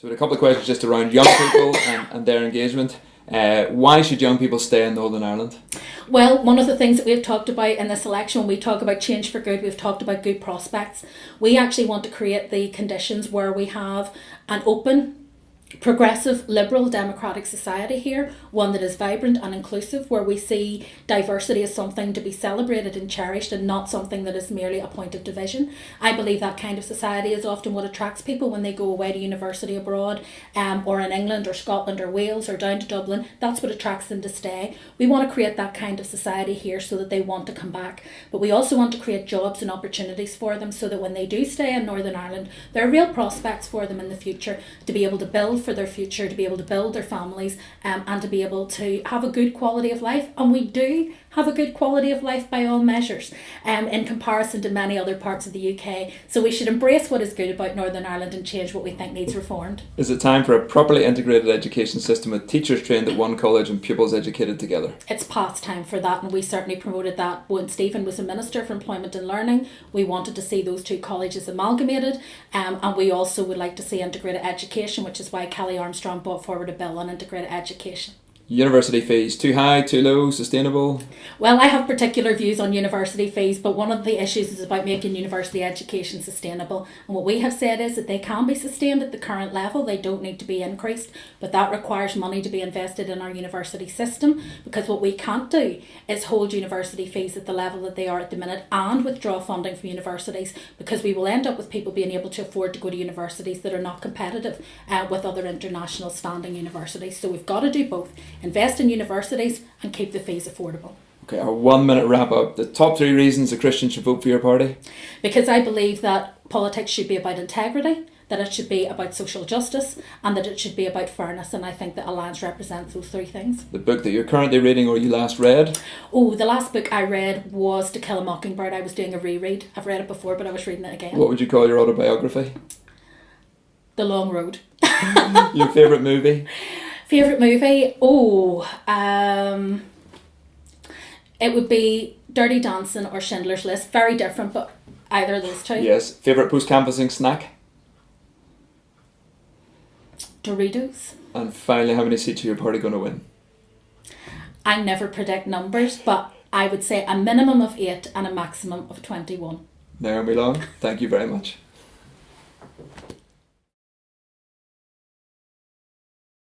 So we had a couple of questions just around young people and their engagement. Why should young people stay in Northern Ireland? Well, one of the things that we've talked about in this election, when we talk about change for good, we've talked about good prospects. We actually want to create the conditions where we have an open, progressive, liberal, democratic society here, one that is vibrant and inclusive, where we see diversity as something to be celebrated and cherished and not something that is merely a point of division. I believe that kind of society is often what attracts people when they go away to university abroad, or in England or Scotland or Wales or down to Dublin. That's what attracts them to stay. We want to create that kind of society here so that they want to come back. But we also want to create jobs and opportunities for them so that when they do stay in Northern Ireland, there are real prospects for them in the future to be able to build for their future, to be able to build their families, and to be able to have a good quality of life. And we do have a good quality of life by all measures, in comparison to many other parts of the UK. So we should embrace what is good about Northern Ireland and change what we think needs reformed. Is it time for a properly integrated education system with teachers trained at one college and pupils educated together? It's past time for that, and we certainly promoted that when Stephen was a Minister for Employment and Learning. We wanted to see those two colleges amalgamated, and we also would like to see integrated education, which is why Kelly Armstrong brought forward a bill on integrated education. University fees, too high, too low, sustainable? Well, I have particular views on university fees, but one of the issues is about making university education sustainable. And what we have said is that they can be sustained at the current level. They don't need to be increased, but that requires money to be invested in our university system, because what we can't do is hold university fees at the level that they are at the minute and withdraw funding from universities, because we will end up with people being able to afford to go to universities that are not competitive with other international standing universities. So we've got to do both. Invest in universities and keep the fees affordable. Okay, our 1 minute wrap up. The top 3 reasons a Christian should vote for your party? Because I believe that politics should be about integrity, that it should be about social justice, and that it should be about fairness. And I think that Alliance represents those 3 things. The book that you're currently reading or you last read? Oh, the last book I read was To Kill a Mockingbird. I was doing a reread. I've read it before, but I was reading it again. What would you call your autobiography? The Long Road. Your favourite movie? Favourite movie? It would be Dirty Dancing or Schindler's List. Very different, but either of those 2. Yes. Favourite post-canvassing snack? Doritos. And finally, how many seats are your party going to win? I never predict numbers, but I would say a minimum of 8 and a maximum of 21. Naomi Long, thank you very much.